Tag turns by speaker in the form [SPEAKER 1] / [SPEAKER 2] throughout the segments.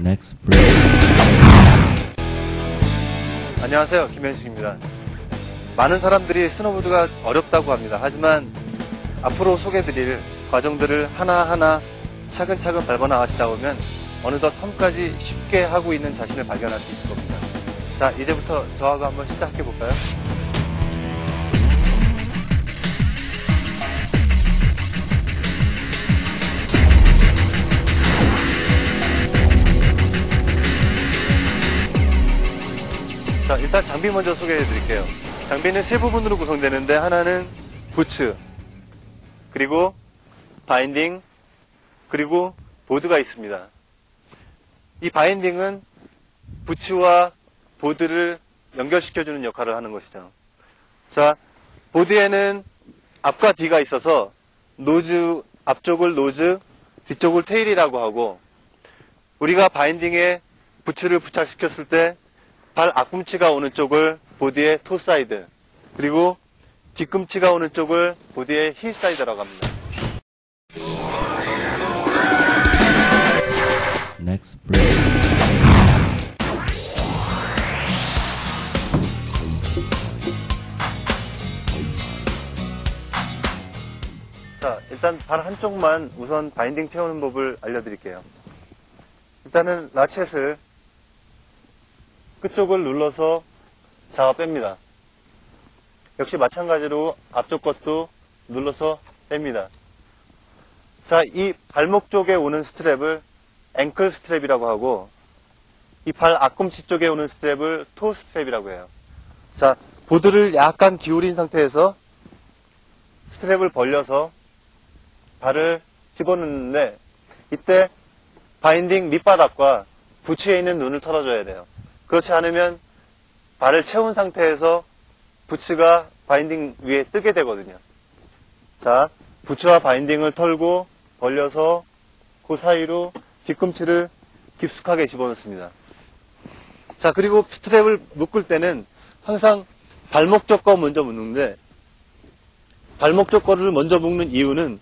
[SPEAKER 1] Next break.
[SPEAKER 2] 안녕하세요, 김현식입니다. 많은 사람들이 스노보드가 어렵다고 합니다. 하지만 앞으로 소개해드릴 과정들을 하나하나 차근차근 밟아나가시다 보면 어느덧 험까지 쉽게 하고 있는 자신을 발견할 수 있을 겁니다. 자, 이제부터 저하고 한번 시작해볼까요? 자, 일단 장비 먼저 소개해 드릴게요. 장비는 세 부분으로 구성되는데 하나는 부츠, 그리고 바인딩, 그리고 보드가 있습니다. 이 바인딩은 부츠와 보드를 연결시켜주는 역할을 하는 것이죠. 자, 보드에는 앞과 뒤가 있어서 노즈, 앞쪽을 노즈, 뒤쪽을 테일이라고 하고, 우리가 바인딩에 부츠를 부착시켰을 때 발 앞꿈치가 오는 쪽을 보드의 토사이드, 그리고 뒤꿈치가 오는 쪽을 보드의 힐사이드라고 합니다.
[SPEAKER 1] Next break.
[SPEAKER 2] 자, 일단 발 한쪽만 우선 바인딩 채우는 법을 알려드릴게요. 일단은 라쳇을 끝쪽을 눌러서 잡아 뺍니다. 역시 마찬가지로 앞쪽 것도 눌러서 뺍니다. 자, 이 발목 쪽에 오는 스트랩을 앵클 스트랩이라고 하고, 이 발 앞꿈치 쪽에 오는 스트랩을 토 스트랩이라고 해요. 자, 보드를 약간 기울인 상태에서 스트랩을 벌려서 발을 집어넣는데, 이때 바인딩 밑바닥과 부츠에 있는 눈을 털어줘야 돼요. 그렇지 않으면 발을 채운 상태에서 부츠가 바인딩 위에 뜨게 되거든요. 자, 부츠와 바인딩을 털고 벌려서 그 사이로 뒤꿈치를 깊숙하게 집어넣습니다. 자, 그리고 스트랩을 묶을 때는 항상 발목 쪽 거 먼저 묶는데, 발목 쪽 거를 먼저 묶는 이유는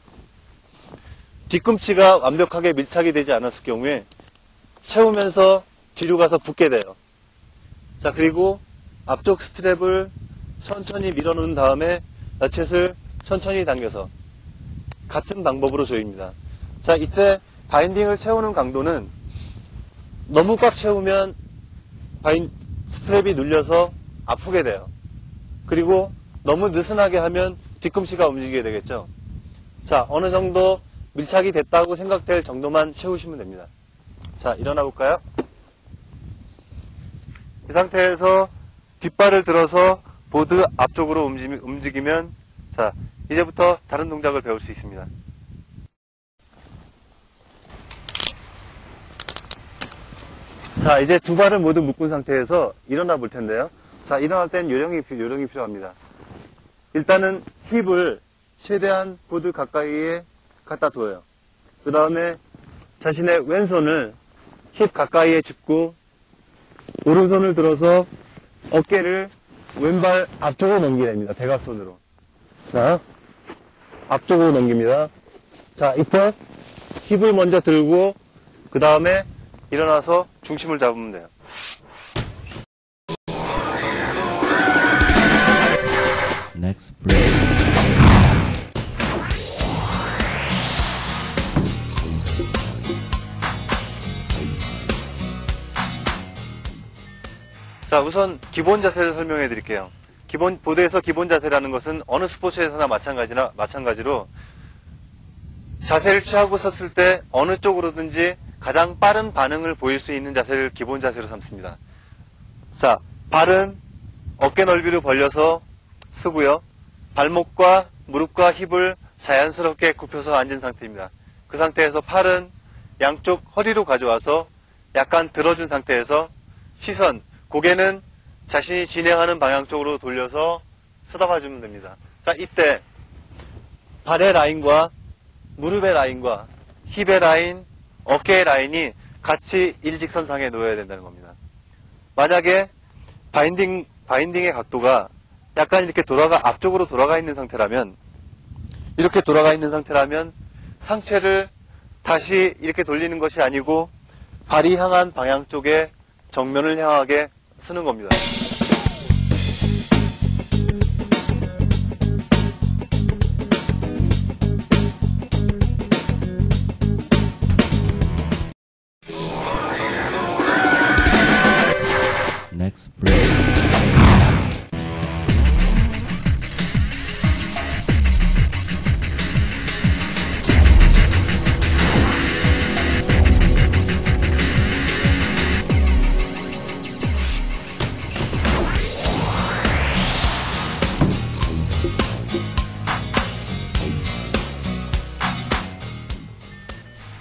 [SPEAKER 2] 뒤꿈치가 완벽하게 밀착이 되지 않았을 경우에 채우면서 뒤로 가서 붙게 돼요. 자, 그리고 앞쪽 스트랩을 천천히 밀어놓은 다음에 라쳇을 천천히 당겨서 같은 방법으로 조입니다. 자, 이때 바인딩을 채우는 강도는 너무 꽉 채우면 스트랩이 눌려서 아프게 돼요. 그리고 너무 느슨하게 하면 뒤꿈치가 움직이게 되겠죠. 자, 어느 정도 밀착이 됐다고 생각될 정도만 채우시면 됩니다. 자, 일어나 볼까요? 이 상태에서 뒷발을 들어서 보드 앞쪽으로 움직이면, 자, 이제부터 다른 동작을 배울 수 있습니다. 자, 이제 두 발을 모두 묶은 상태에서 일어나 볼 텐데요. 자, 일어날 땐 요령이 필요합니다. 일단은 힙을 최대한 보드 가까이에 갖다 둬요. 그 다음에 자신의 왼손을 힙 가까이에 짚고 오른손을 들어서 어깨를 왼발 앞쪽으로 넘기게 됩니다. 대각선으로. 자, 앞쪽으로 넘깁니다. 자, 이때 힙을 먼저 들고 그 다음에 일어나서 중심을 잡으면 돼요.
[SPEAKER 1] Next break.
[SPEAKER 2] 자, 우선 기본 자세를 설명해 드릴게요. 보드에서 기본 자세라는 것은 어느 스포츠에서나 마찬가지로 자세를 취하고 섰을 때 어느 쪽으로든지 가장 빠른 반응을 보일 수 있는 자세를 기본 자세로 삼습니다. 자, 발은 어깨 넓이로 벌려서 쓰고요. 발목과 무릎과 힙을 자연스럽게 굽혀서 앉은 상태입니다. 그 상태에서 팔은 양쪽 허리로 가져와서 약간 들어준 상태에서 시선, 고개는 자신이 진행하는 방향 쪽으로 돌려서 쳐다봐주면 됩니다. 자, 이때 발의 라인과 무릎의 라인과 힙의 라인, 어깨의 라인이 같이 일직선상에 놓여야 된다는 겁니다. 만약에 바인딩의 각도가 약간 이렇게 앞쪽으로 돌아가 있는 상태라면, 이렇게 돌아가 있는 상태라면 상체를 다시 이렇게 돌리는 것이 아니고 발이 향한 방향 쪽에 정면을 향하게 쓰는 겁니다.
[SPEAKER 1] Next break.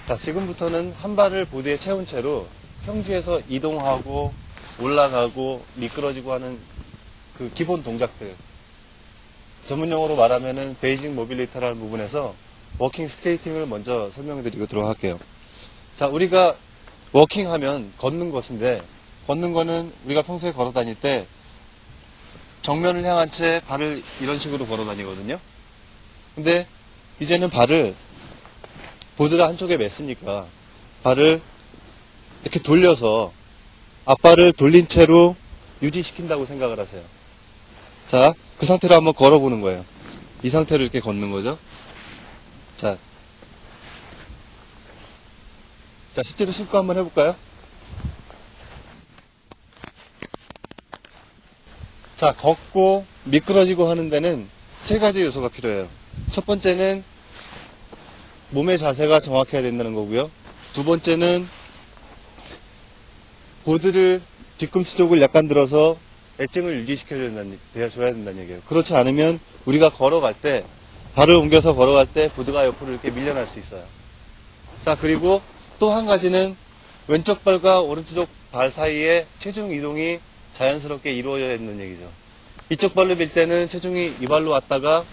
[SPEAKER 2] 자, 지금부터는 한 발을 보드에 채운 채로 평지에서 이동하고 올라가고 미끄러지고 하는 그 기본 동작들, 전문 용어로 말하면은 베이직 모빌리티라는 부분에서 워킹 스케이팅을 먼저 설명해 드리도록 할게요. 자, 우리가 워킹 하면 걷는 것인데, 걷는 거는 우리가 평소에 걸어 다닐 때 정면을 향한 채 발을 이런 식으로 걸어 다니거든요. 근데 이제는 발을 보드가 한쪽에 맸으니까 발을 이렇게 돌려서 앞발을 돌린 채로 유지시킨다고 생각을 하세요. 자, 그 상태로 한번 걸어보는 거예요. 이 상태로 이렇게 걷는 거죠. 자, 실제로 신고 한번 해볼까요? 자, 걷고 미끄러지고 하는 데는 세 가지 요소가 필요해요. 첫 번째는 몸의 자세가 정확해야 된다는 거고요. 두 번째는 보드를 뒤꿈치 쪽을 약간 들어서 애증을 유지시켜줘야 된다는 얘기예요. 그렇지 않으면 우리가 걸어갈 때, 발을 옮겨서 걸어갈 때 보드가 옆으로 이렇게 밀려날 수 있어요. 자, 그리고 또 한 가지는 왼쪽 발과 오른쪽 발 사이에 체중 이동이 자연스럽게 이루어져야 된다는 얘기죠. 이쪽 발로 밀 때는 체중이 이 발로 왔다가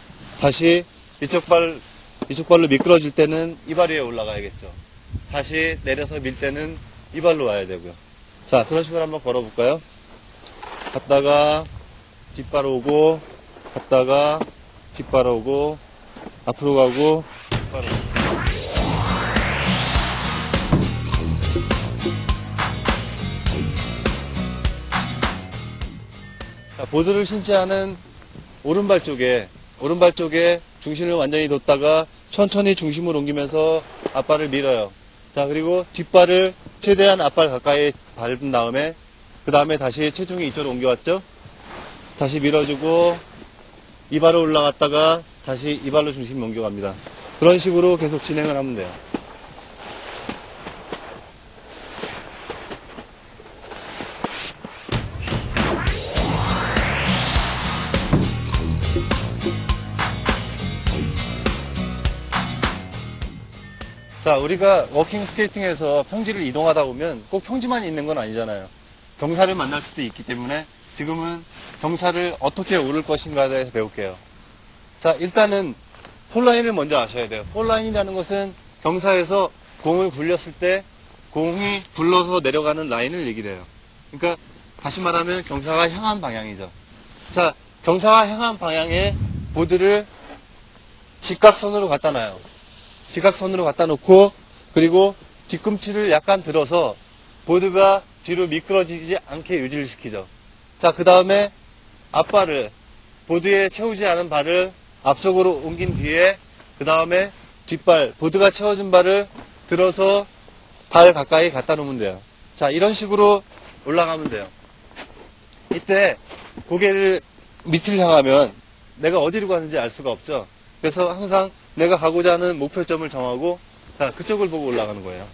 [SPEAKER 2] 다시 이쪽 발로 미끄러질 때는 이 발 위에 올라가야겠죠. 다시 내려서 밀 때는 이 발로 와야 되고요. 자, 그런 식으로 한번 걸어볼까요? 갔다가 뒷발 오고, 갔다가 뒷발 오고, 앞으로 가고, 뒷발 오고. 자, 보드를 신지 않은 오른발 쪽에 중심을 완전히 뒀다가 천천히 중심을 옮기면서 앞발을 밀어요. 자, 그리고 뒷발을 최대한 앞발 가까이 밟은 다음에 그 다음에 다시 체중이 이쪽으로 옮겨왔죠. 다시 밀어주고 이 발로 올라갔다가 다시 이 발로 중심이 옮겨갑니다. 그런 식으로 계속 진행을 하면 돼요. 자, 우리가 워킹 스케이팅에서 평지를 이동하다 보면 꼭 평지만 있는 건 아니잖아요. 경사를 만날 수도 있기 때문에 지금은 경사를 어떻게 오를 것인가에 대해서 배울게요. 자, 일단은 폴라인을 먼저 아셔야 돼요. 폴라인이라는 것은 경사에서 공을 굴렸을 때 공이 굴러서 내려가는 라인을 얘기를 해요. 그러니까 다시 말하면 경사가 향한 방향이죠. 자, 경사가 향한 방향에 보드를 직각선으로 갖다 놔요. 직각선으로 갖다 놓고 그리고 뒤꿈치를 약간 들어서 보드가 뒤로 미끄러지지 않게 유지를 시키죠. 자, 그 다음에 앞발을 보드에 채우지 않은 발을 앞쪽으로 옮긴 뒤에 그 다음에 뒷발, 보드가 채워진 발을 들어서 발 가까이 갖다 놓으면 돼요. 자, 이런 식으로 올라가면 돼요. 이때 고개를 밑을 향하면 내가 어디로 가는지 알 수가 없죠. 그래서 항상 내가 가고자 하는 목표점을 정하고 자, 그쪽을 보고 올라가는 거예요.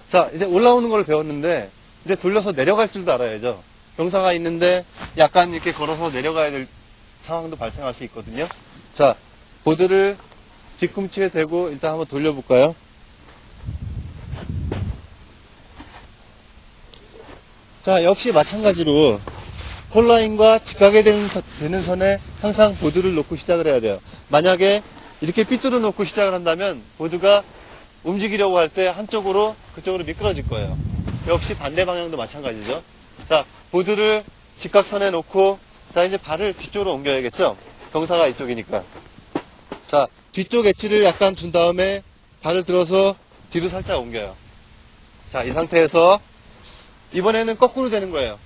[SPEAKER 2] 자, 이제 올라오는 걸 배웠는데 이제 돌려서 내려갈 줄도 알아야죠. 경사가 있는데 약간 이렇게 걸어서 내려가야 될 상황도 발생할 수 있거든요. 자, 보드를 뒤꿈치에 대고 일단 한번 돌려볼까요? 자, 역시 마찬가지로 폴라인과 직각에 되는 선에 항상 보드를 놓고 시작을 해야 돼요. 만약에 이렇게 삐뚤어 놓고 시작을 한다면 보드가 움직이려고 할 때 한쪽으로 그쪽으로 미끄러질 거예요. 역시 반대 방향도 마찬가지죠. 자, 보드를 직각선에 놓고 자, 이제 발을 뒤쪽으로 옮겨야겠죠. 경사가 이쪽이니까. 자, 뒤쪽 엣지를 약간 준 다음에 발을 들어서 뒤로 살짝 옮겨요. 자, 이 상태에서 이번에는 거꾸로 되는 거예요.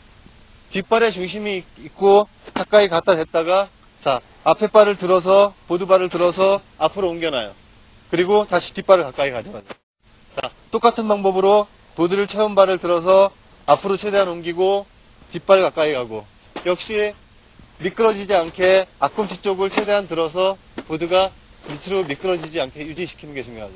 [SPEAKER 2] 뒷발에 중심이 있고 가까이 갖다 댔다가 자, 앞에 발을 들어서 보드발을 들어서 앞으로 옮겨놔요. 그리고 다시 뒷발을 가까이 가져가요. 자, 똑같은 방법으로 보드를 채운 발을 들어서 앞으로 최대한 옮기고 뒷발 가까이 가고 역시 미끄러지지 않게 앞꿈치 쪽을 최대한 들어서 보드가 밑으로 미끄러지지 않게 유지시키는 게 중요하죠.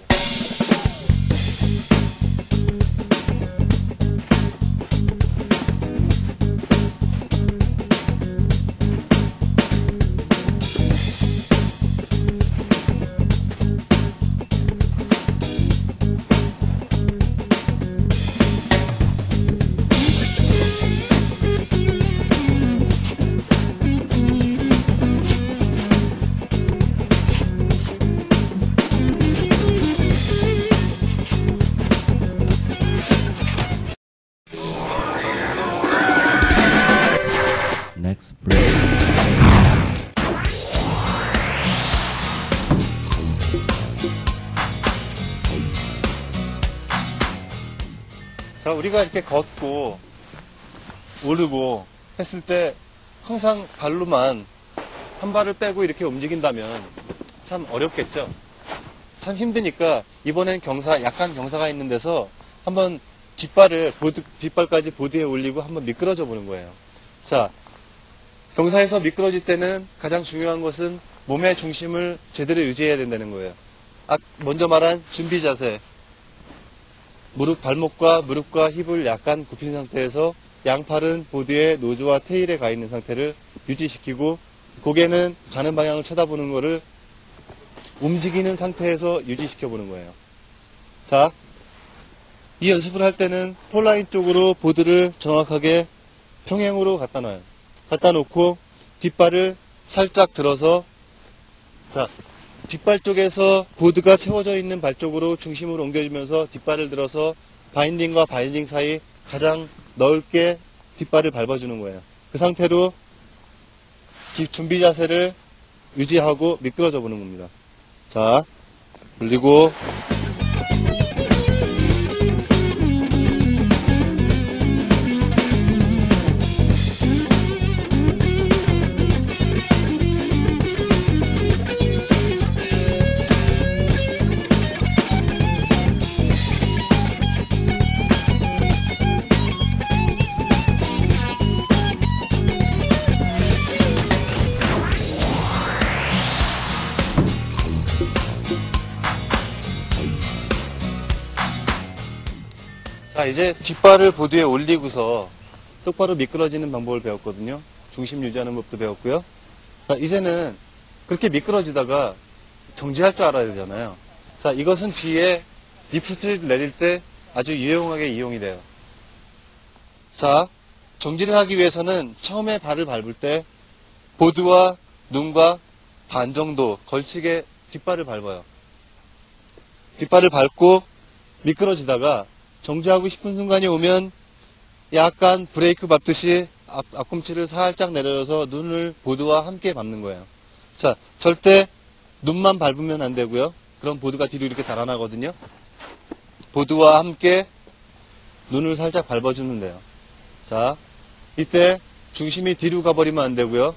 [SPEAKER 1] Next break.
[SPEAKER 2] 자, 우리가 이렇게 걷고 오르고 했을 때 항상 발로만 한 발을 빼고 이렇게 움직인다면 참 어렵겠죠. 참 힘드니까 이번엔 약간 경사가 있는 데서 한번 뒷발까지 보드에 올리고 한번 미끄러져 보는 거예요. 자, 경사에서 미끄러질 때는 가장 중요한 것은 몸의 중심을 제대로 유지해야 된다는 거예요. 먼저 말한 준비 자세. 발목과 무릎과 힙을 약간 굽힌 상태에서 양팔은 보드의 노즈와 테일에 가 있는 상태를 유지시키고 고개는 가는 방향을 쳐다보는 거를 움직이는 상태에서 유지시켜 보는 거예요. 자, 이 연습을 할 때는 폴라인 쪽으로 보드를 정확하게 평행으로 갖다 놔요. 갖다 놓고 뒷발을 살짝 들어서 자, 뒷발 쪽에서 보드가 채워져 있는 발 쪽으로 중심을 옮겨주면서 뒷발을 들어서 바인딩과 바인딩 사이 가장 넓게 뒷발을 밟아주는 거예요. 그 상태로 준비 자세를 유지하고 미끄러져 보는 겁니다. 자, 올리고 자, 이제 뒷발을 보드에 올리고서 똑바로 미끄러지는 방법을 배웠거든요. 중심 유지하는 법도 배웠고요. 자, 이제는 그렇게 미끄러지다가 정지할 줄 알아야 되잖아요. 자, 이것은 뒤에 리프트를 내릴 때 아주 유용하게 이용이 돼요. 자, 정지를 하기 위해서는 처음에 발을 밟을 때 보드와 눈과 반 정도 걸치게 뒷발을 밟아요. 뒷발을 밟고 미끄러지다가 정지하고 싶은 순간이 오면 약간 브레이크 밟듯이 앞꿈치를 살짝 내려서 눈을 보드와 함께 밟는 거예요. 자, 절대 눈만 밟으면 안 되고요. 그럼 보드가 뒤로 이렇게 달아나거든요. 보드와 함께 눈을 살짝 밟아주면 돼요. 자, 이때 중심이 뒤로 가버리면 안 되고요.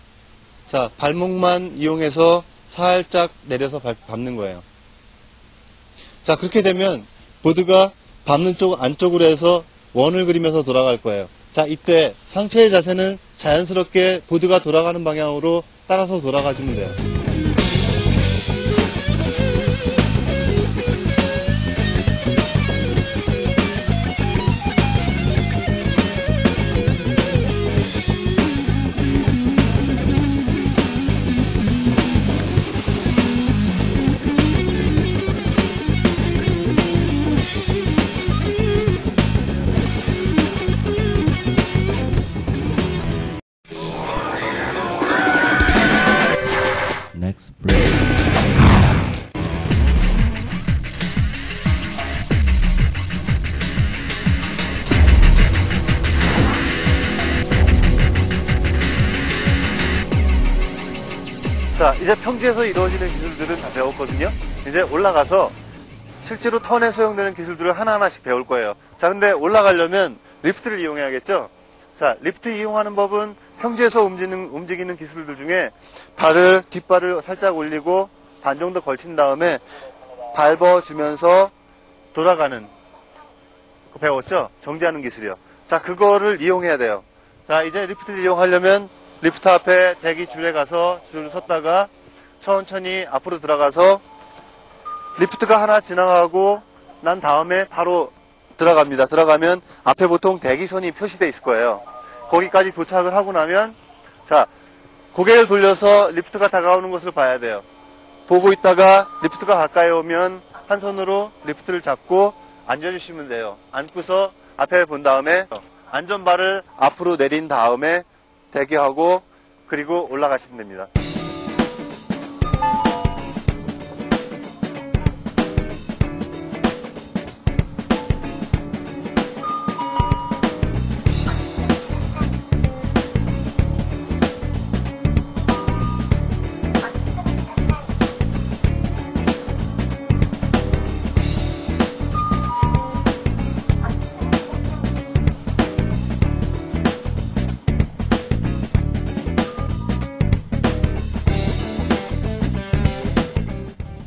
[SPEAKER 2] 자, 발목만 이용해서 살짝 내려서 밟는 거예요. 자, 그렇게 되면 보드가 밟는 쪽 안쪽으로 해서 원을 그리면서 돌아갈 거예요. 자, 이때 상체의 자세는 자연스럽게 보드가 돌아가는 방향으로 따라서 돌아가주면 돼요.
[SPEAKER 1] Next break.
[SPEAKER 2] 자, 이제 평지에서 이루어지는 기술들은 다 배웠거든요. 이제 올라가서 실제로 턴에 사용되는 기술들을 하나하나씩 배울 거예요. 자, 근데 올라가려면 리프트를 이용해야겠죠? 자, 리프트 이용하는 법은 평지에서 움직이는 기술들 중에 뒷발을 살짝 올리고 반 정도 걸친 다음에 밟아주면서 돌아가는 거 배웠죠? 정지하는 기술이요. 자, 그거를 이용해야 돼요. 자, 이제 리프트를 이용하려면 리프트 앞에 대기 줄에 가서 줄을 섰다가 천천히 앞으로 들어가서 리프트가 하나 지나가고 난 다음에 바로 들어갑니다. 들어가면 앞에 보통 대기선이 표시되어 있을 거예요. 거기까지 도착을 하고 나면 자, 고개를 돌려서 리프트가 다가오는 것을 봐야 돼요. 보고 있다가 리프트가 가까이 오면 한 손으로 리프트를 잡고 앉아주시면 돼요. 앉고서 앞에 본 다음에 안전바를 앞으로 내린 다음에 대기하고 그리고 올라가시면 됩니다.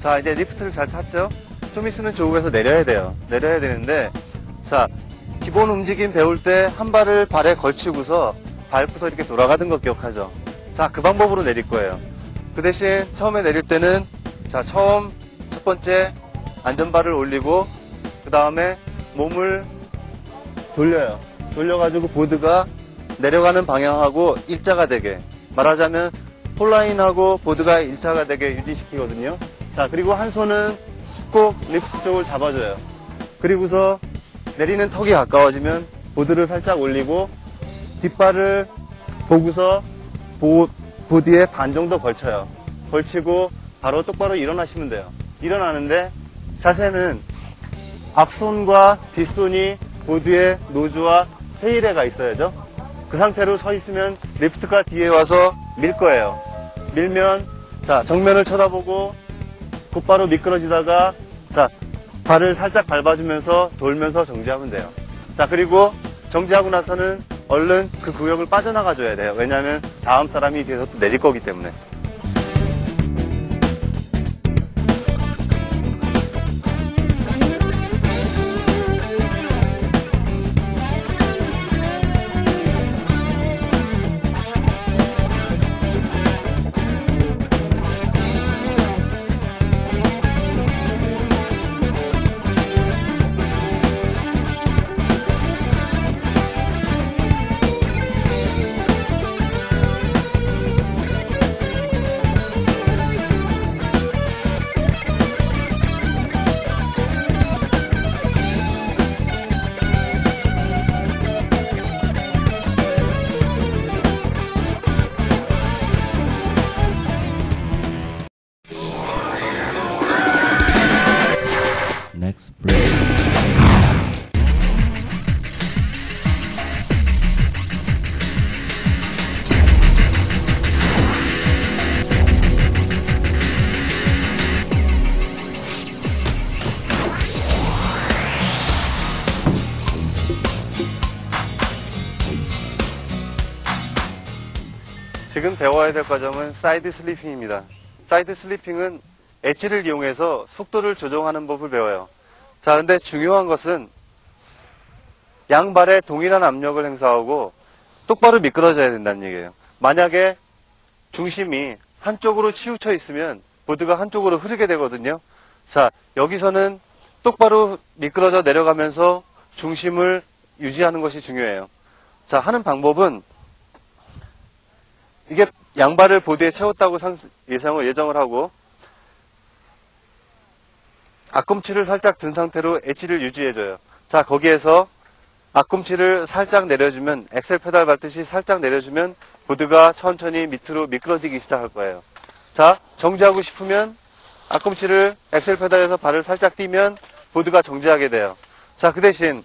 [SPEAKER 2] 자, 이제 리프트를 잘 탔죠? 좀 있으면 조국에서 내려야 돼요. 내려야 되는데, 자, 기본 움직임 배울 때 한 발을 발에 걸치고서 밟고서 이렇게 돌아가는 거 기억하죠? 자, 그 방법으로 내릴 거예요. 그 대신 처음에 내릴 때는, 자, 첫 번째 안전바를 올리고, 그 다음에 몸을 돌려요. 돌려가지고 보드가 내려가는 방향하고 일자가 되게. 말하자면, 폴라인하고 보드가 일자가 되게 유지시키거든요. 자, 그리고 한 손은 꼭 리프트 쪽을 잡아줘요. 그리고서 내리는 턱이 가까워지면 보드를 살짝 올리고 뒷발을 보고서 보드에 반 정도 걸쳐요. 걸치고 바로 똑바로 일어나시면 돼요. 일어나는데 자세는 앞손과 뒷손이 보드의 노즈와 테일에 가 있어야죠. 그 상태로 서 있으면 리프트가 뒤에 와서 밀 거예요. 밀면 자, 정면을 쳐다보고 곧바로 미끄러지다가 자, 발을 살짝 밟아주면서 돌면서 정지하면 돼요. 자, 그리고 정지하고 나서는 얼른 그 구역을 빠져나가 줘야 돼요. 왜냐하면 다음 사람이 뒤에서 또 내릴 거기 때문에.
[SPEAKER 1] Next break.
[SPEAKER 2] 지금 배워야 될 과정은 사이드 슬리핑입니다. 사이드 슬리핑은 엣지를 이용해서 속도를 조정하는 법을 배워요. 자, 근데 중요한 것은 양발에 동일한 압력을 행사하고 똑바로 미끄러져야 된다는 얘기예요. 만약에 중심이 한쪽으로 치우쳐 있으면 보드가 한쪽으로 흐르게 되거든요. 자, 여기서는 똑바로 미끄러져 내려가면서 중심을 유지하는 것이 중요해요. 자, 하는 방법은 이게 양발을 보드에 채웠다고 예정을 하고 앞꿈치를 살짝 든 상태로 엣지를 유지해줘요. 자, 거기에서 앞꿈치를 살짝 내려주면 엑셀 페달 밟듯이 살짝 내려주면 보드가 천천히 밑으로 미끄러지기 시작할 거예요. 자, 정지하고 싶으면 앞꿈치를 엑셀 페달에서 발을 살짝 띄면 보드가 정지하게 돼요. 자, 그 대신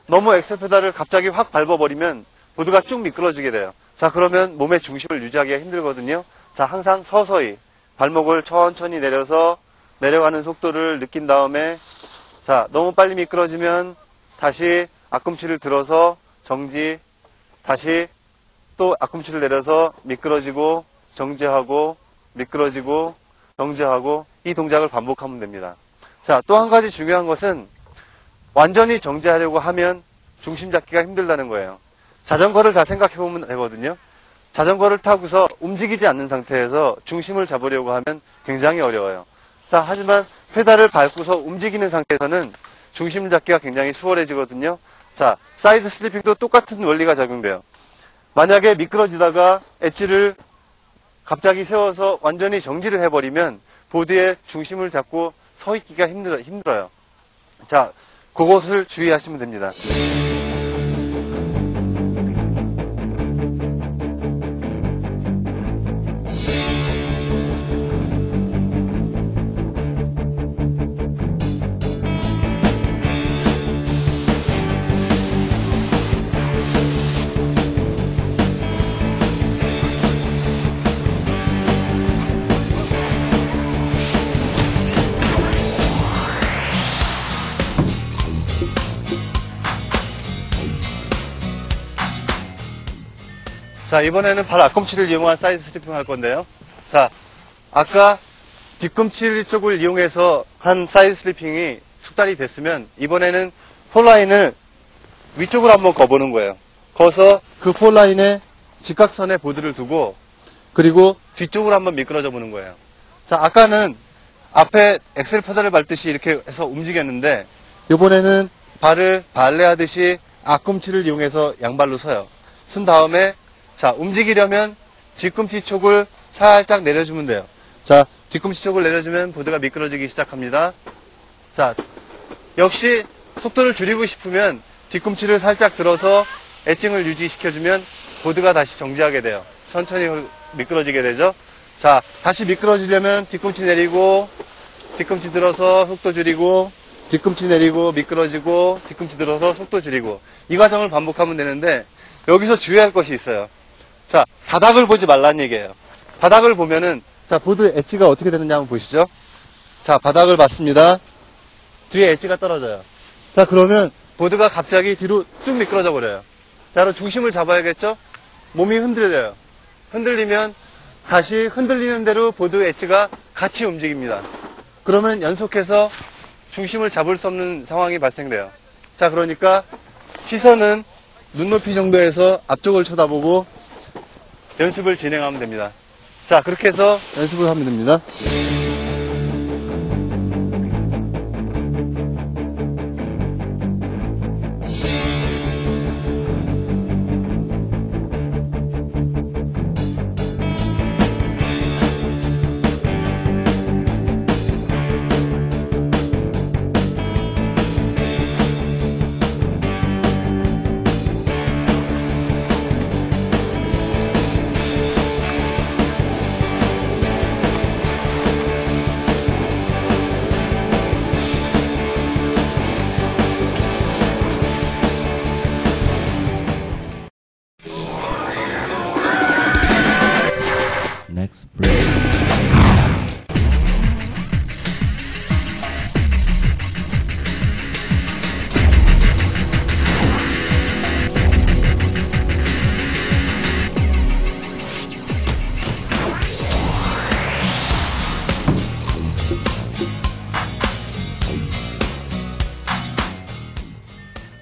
[SPEAKER 2] 너무 엑셀 페달을 갑자기 확 밟아버리면 보드가 쭉 미끄러지게 돼요. 자, 그러면 몸의 중심을 유지하기가 힘들거든요. 자, 항상 서서히 발목을 천천히 내려서 내려가는 속도를 느낀 다음에, 자, 너무 빨리 미끄러지면 다시 앞꿈치를 들어서 정지, 다시 또 앞꿈치를 내려서 미끄러지고 정지하고 미끄러지고 정지하고 이 동작을 반복하면 됩니다. 자, 또 한 가지 중요한 것은 완전히 정지하려고 하면 중심 잡기가 힘들다는 거예요. 자전거를 잘 생각해 보면 되거든요. 자전거를 타고서 움직이지 않는 상태에서 중심을 잡으려고 하면 굉장히 어려워요. 자, 하지만 페달을 밟고서 움직이는 상태에서는 중심 잡기가 굉장히 수월해지거든요. 자, 사이드 슬리핑도 똑같은 원리가 적용돼요. 만약에 미끄러지다가 엣지를 갑자기 세워서 완전히 정지를 해버리면 보드의 중심을 잡고 서 있기가 힘들어요. 자, 그것을 주의하시면 됩니다. 자, 이번에는 발 앞꿈치를 이용한 사이드 슬리핑 할 건데요. 자, 아까 뒤꿈치 쪽을 이용해서 한 사이드 슬리핑이 숙달이 됐으면 이번에는 폴라인을 위쪽으로 한번 거보는 거예요. 거서 그 폴라인에 직각선에 보드를 두고 그리고 뒤쪽으로 한번 미끄러져 보는 거예요. 자, 아까는 앞에 엑셀 페달을 밟듯이 이렇게 해서 움직였는데 이번에는 발을 발레하듯이 앞꿈치를 이용해서 양발로 서요. 쓴 다음에 자, 움직이려면 뒤꿈치 쪽을 살짝 내려주면 돼요. 자, 뒤꿈치 쪽을 내려주면 보드가 미끄러지기 시작합니다. 자, 역시 속도를 줄이고 싶으면 뒤꿈치를 살짝 들어서 엣징을 유지시켜주면 보드가 다시 정지하게 돼요. 천천히 미끄러지게 되죠. 자, 다시 미끄러지려면 뒤꿈치 내리고 뒤꿈치 들어서 속도 줄이고 뒤꿈치 내리고 미끄러지고 뒤꿈치 들어서 속도 줄이고 이 과정을 반복하면 되는데 여기서 주의할 것이 있어요. 자, 바닥을 보지 말라는 얘기예요. 바닥을 보면은 자, 보드 엣지가 어떻게 되는지 한번 보시죠. 자, 바닥을 봤습니다. 뒤에 엣지가 떨어져요. 자, 그러면 보드가 갑자기 뒤로 쭉 미끄러져 버려요. 자, 그럼 중심을 잡아야겠죠? 몸이 흔들려요. 흔들리면 다시 흔들리는 대로 보드 엣지가 같이 움직입니다. 그러면 연속해서 중심을 잡을 수 없는 상황이 발생돼요. 자, 그러니까 시선은 눈높이 정도에서 앞쪽을 쳐다보고 연습을 진행하면 됩니다. 자, 그렇게 해서 연습을 하면 됩니다.
[SPEAKER 1] Next break.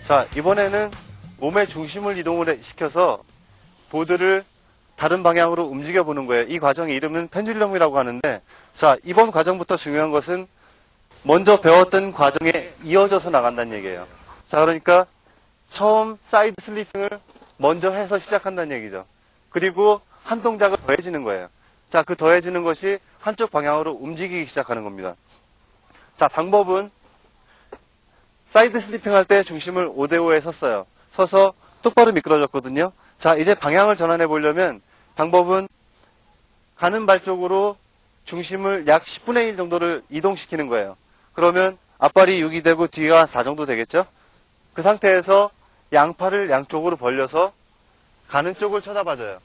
[SPEAKER 2] 자, 이번에는 몸의 중심을 이동을 시켜서 보드를 다른 방향으로 움직여 보는 거예요. 이 과정의 이름은 펜듈럼이라고 하는데, 자, 이번 과정부터 중요한 것은 먼저 배웠던 과정에 이어져서 나간다는 얘기예요. 자, 그러니까 처음 사이드 슬리핑을 먼저 해서 시작한다는 얘기죠. 그리고 한 동작을 더해지는 거예요. 자, 그 더해지는 것이 한쪽 방향으로 움직이기 시작하는 겁니다. 자, 방법은 사이드 슬리핑 할 때 중심을 5대5에 섰어요. 서서 똑바로 미끄러졌거든요. 자, 이제 방향을 전환해 보려면 방법은 가는 발 쪽으로 중심을 약 10분의 1 정도를 이동시키는 거예요. 그러면 앞발이 6이 되고 뒤가 4 정도 되겠죠? 그 상태에서 양팔을 양쪽으로 벌려서 가는 쪽을 쳐다봐줘요.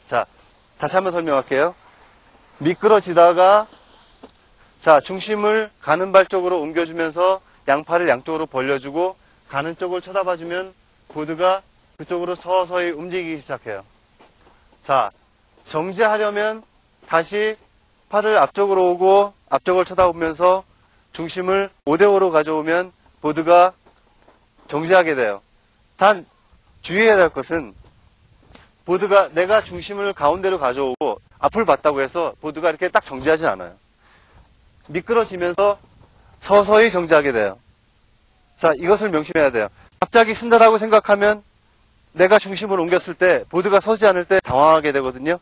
[SPEAKER 2] 자, 다시 한번 설명할게요. 미끄러지다가 자, 중심을 가는 발 쪽으로 옮겨주면서 양팔을 양쪽으로 벌려주고 가는 쪽을 쳐다봐주면 보드가 그쪽으로 서서히 움직이기 시작해요. 자, 정지하려면 다시 팔을 앞쪽으로 오고 앞쪽을 쳐다보면서 중심을 5대5로 가져오면 보드가 정지하게 돼요. 단 주의해야 될 것은 보드가 내가 중심을 가운데로 가져오고 앞을 봤다고 해서 보드가 이렇게 딱 정지하진 않아요. 미끄러지면서 서서히 정지하게 돼요. 자, 이것을 명심해야 돼요. 갑자기 쓴다라고 생각하면 내가 중심을 옮겼을 때 보드가 서지 않을 때 당황하게 되거든요.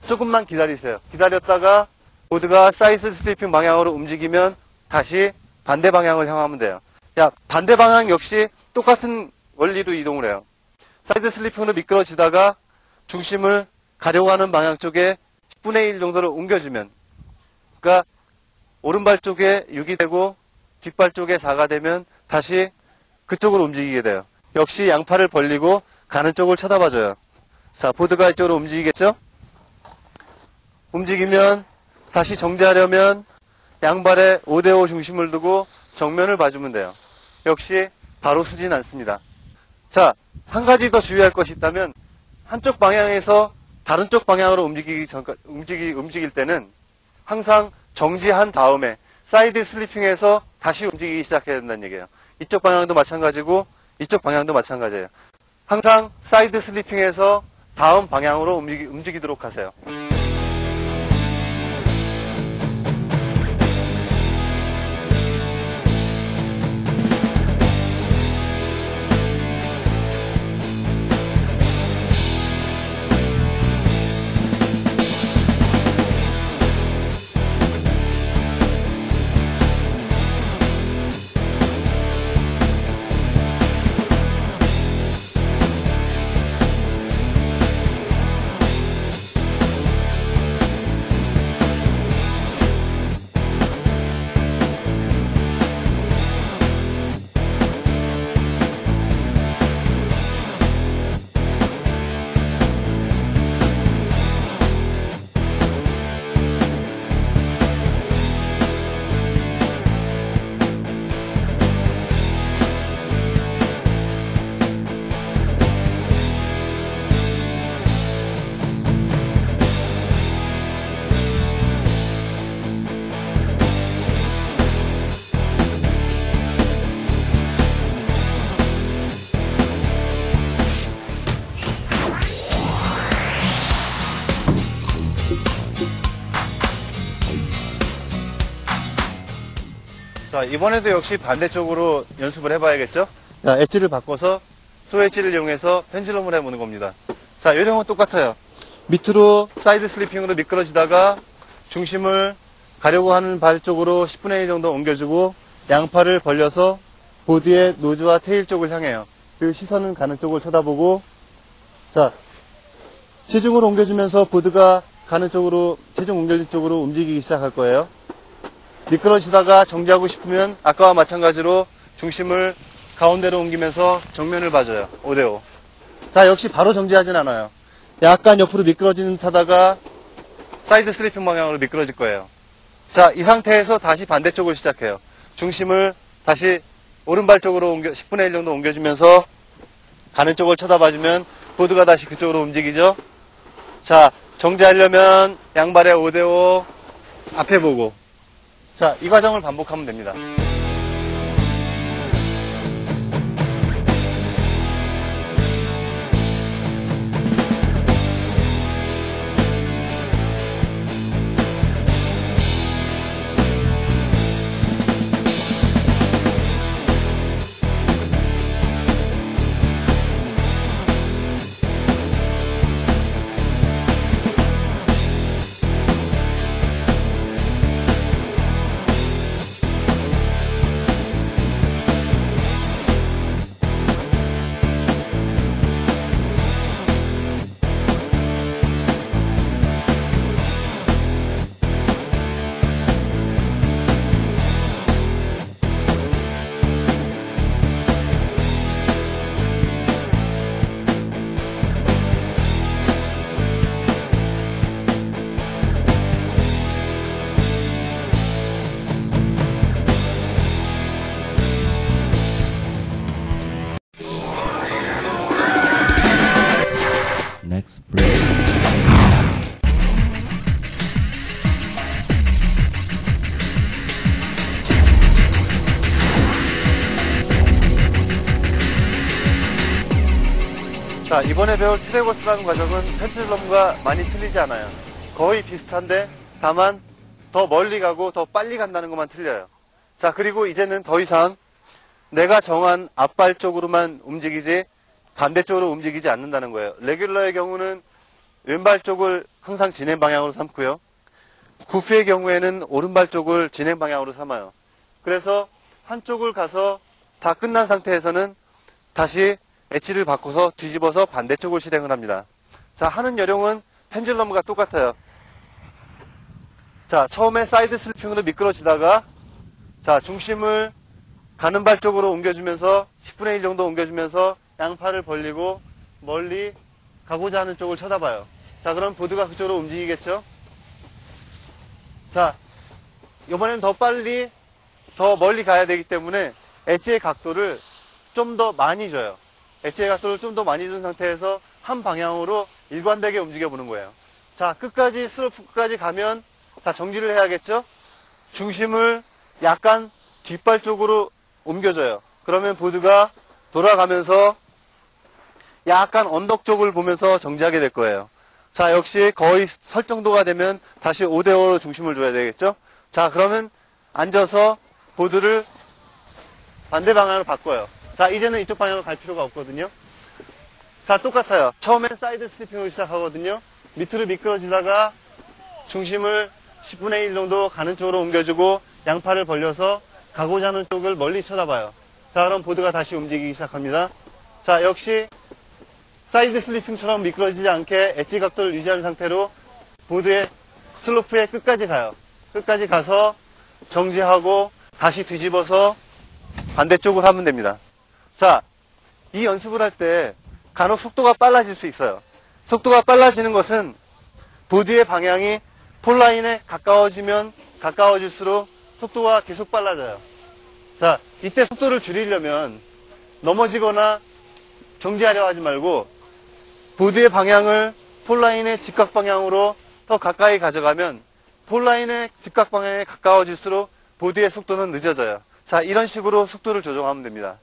[SPEAKER 2] 조금만 기다리세요. 기다렸다가 보드가 사이드 슬리핑 방향으로 움직이면 다시 반대 방향을 향하면 돼요. 야, 반대 방향 역시 똑같은 원리로 이동을 해요. 사이드 슬리핑으로 미끄러지다가 중심을 가려고 하는 방향 쪽에 10분의 1 정도로 옮겨주면, 그러니까 오른발 쪽에 6이 되고 뒷발 쪽에 4가 되면 다시 그쪽으로 움직이게 돼요. 역시 양팔을 벌리고 가는 쪽을 쳐다봐줘요. 자, 보드가 이쪽으로 움직이겠죠? 움직이면 다시 정지하려면 양발에 5대5 중심을 두고 정면을 봐주면 돼요. 역시 바로 쓰진 않습니다. 자, 한 가지 더 주의할 것이 있다면 한쪽 방향에서 다른 쪽 방향으로 움직일 때는 항상 정지한 다음에 사이드 슬리핑에서 다시 움직이기 시작해야 된다는 얘기예요. 이쪽 방향도 마찬가지고 이쪽 방향도 마찬가지예요. 항상 사이드 슬리핑에서 다음 방향으로 움직이도록 하세요. 자, 이번에도 역시 반대쪽으로 연습을 해봐야겠죠? 자, 엣지를 바꿔서 또 엣지를 이용해서 펜즐럼을 해보는 겁니다. 자, 요령은 똑같아요. 밑으로 사이드 슬리핑으로 미끄러지다가 중심을 가려고 하는 발 쪽으로 10분의 1 정도 옮겨주고 양팔을 벌려서 보드의 노즈와 테일 쪽을 향해요. 그리고 시선은 가는 쪽을 쳐다보고, 자, 체중을 옮겨주면서 보드가 가는 쪽으로, 체중 옮겨진 쪽으로 움직이기 시작할 거예요. 미끄러지다가 정지하고 싶으면 아까와 마찬가지로 중심을 가운데로 옮기면서 정면을 봐줘요. 5대5. 자, 역시 바로 정지하진 않아요. 약간 옆으로 미끄러지는 듯 하다가 사이드 슬리핑 방향으로 미끄러질 거예요. 자, 이 상태에서 다시 반대쪽을 시작해요. 중심을 다시 오른발 쪽으로 10분의 1 정도 옮겨주면서 가는 쪽을 쳐다봐주면 보드가 다시 그쪽으로 움직이죠. 자, 정지하려면 양발에 5대5 앞에 보고, 자, 이 과정을 반복하면 됩니다. 자, 이번에 배울 트래버스라는 과정은 펜듈럼과 많이 틀리지 않아요. 거의 비슷한데 다만 더 멀리 가고 더 빨리 간다는 것만 틀려요. 자, 그리고 이제는 더 이상 내가 정한 앞발 쪽으로만 움직이지 반대쪽으로 움직이지 않는다는 거예요. 레귤러의 경우는 왼발 쪽을 항상 진행 방향으로 삼고요. 구피의 경우에는 오른발 쪽을 진행 방향으로 삼아요. 그래서 한쪽을 가서 다 끝난 상태에서는 다시 엣지를 바꿔서 뒤집어서 반대쪽을 실행을 합니다. 자, 하는 요령은 펜듈럼과 똑같아요. 자, 처음에 사이드 슬리핑으로 미끄러지다가 자, 중심을 가는 발 쪽으로 옮겨주면서 10분의 1 정도 옮겨주면서 양팔을 벌리고 멀리 가고자 하는 쪽을 쳐다봐요. 자, 그럼 보드가 그쪽으로 움직이겠죠? 자, 이번엔 더 빨리, 더 멀리 가야 되기 때문에 엣지의 각도를 좀 더 많이 줘요. 엣지의 각도를 좀 더 많이 준 상태에서 한 방향으로 일관되게 움직여 보는 거예요. 자, 끝까지, 슬로프 끝까지 가면, 자, 정지를 해야겠죠? 중심을 약간 뒷발 쪽으로 옮겨줘요. 그러면 보드가 돌아가면서 약간 언덕 쪽을 보면서 정지하게 될 거예요. 자, 역시 거의 설 정도가 되면 다시 5대5로 중심을 줘야 되겠죠? 자, 그러면 앉아서 보드를 반대 방향으로 바꿔요. 자, 이제는 이쪽 방향으로 갈 필요가 없거든요. 자, 똑같아요. 처음엔 사이드 슬리핑으로 시작하거든요. 밑으로 미끄러지다가 중심을 10분의 1 정도 가는 쪽으로 옮겨주고 양팔을 벌려서 가고자 하는 쪽을 멀리 쳐다봐요. 자, 그럼 보드가 다시 움직이기 시작합니다. 자, 역시 사이드 슬리핑처럼 미끄러지지 않게 엣지 각도를 유지한 상태로 보드의 슬로프의 끝까지 가요. 끝까지 가서 정지하고 다시 뒤집어서 반대쪽으로 하면 됩니다. 자, 이 연습을 할 때 간혹 속도가 빨라질 수 있어요. 속도가 빨라지는 것은 보드의 방향이 폴라인에 가까워지면 가까워질수록 속도가 계속 빨라져요. 자, 이때 속도를 줄이려면 넘어지거나 정지하려 하지 말고 보드의 방향을 폴라인의 직각 방향으로 더 가까이 가져가면 폴라인의 직각 방향에 가까워질수록 보드의 속도는 늦어져요. 자, 이런 식으로 속도를 조정하면 됩니다.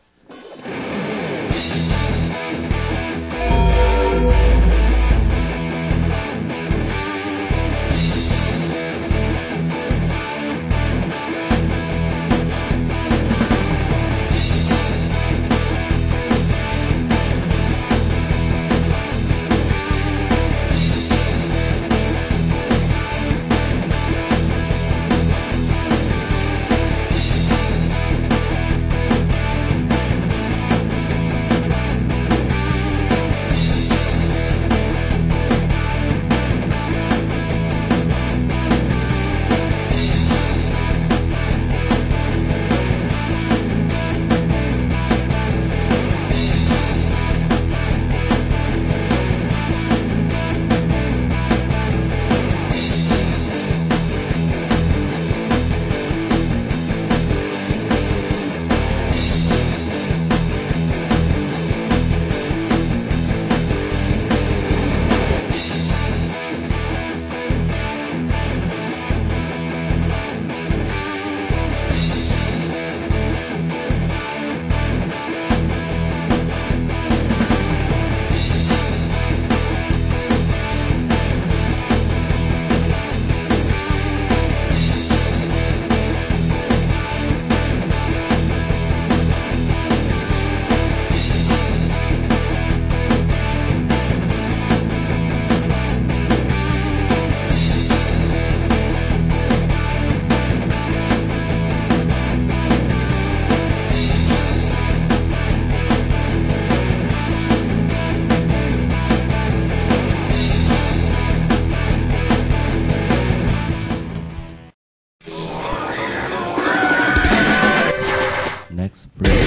[SPEAKER 1] Next break.